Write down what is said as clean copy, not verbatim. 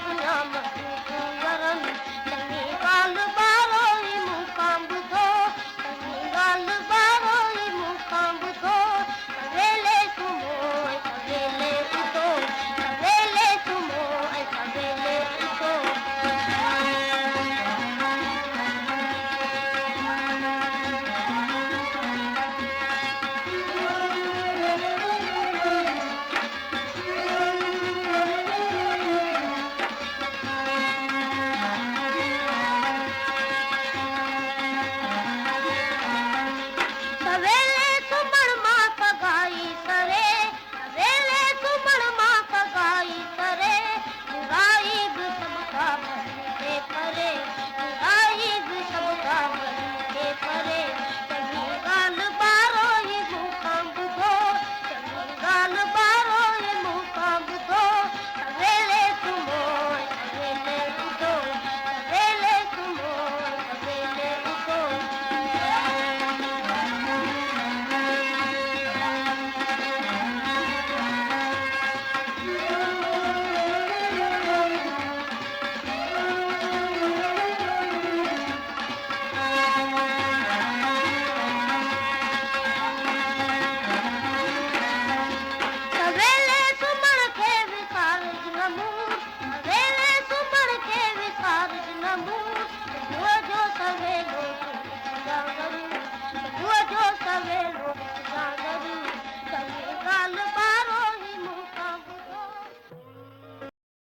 बदनाम तूं वरन चङी ॻाल्हि ॿारो ई मूंखां ॿुधो चङी ॻाल्हि ॿारो ई मूंखां ॿुधो सवेले सुम्हो ऐं सवेले उथो सवेले सुम्हो ऐं सवेले उथो सवेले सुम्हण मां पघाई करे सवेले सुम्हण मां पघाई करे बुराई बि सभ खां भली थे परे बुराई बि सभ खां भली थे परे चङी ॻाल्हि ॿारो ई मूंखां ॿुधो चङी ॻाल्हि ॿारो ई मूंखां ॿुधो सवेले सुम्हो ऐं सवेले उथो सवेले सुम्हो ऐं सवेले उथो सवेले सुम्हण खे विसारिज न मूं सवेले सुम्हण खे विसारिज न मूं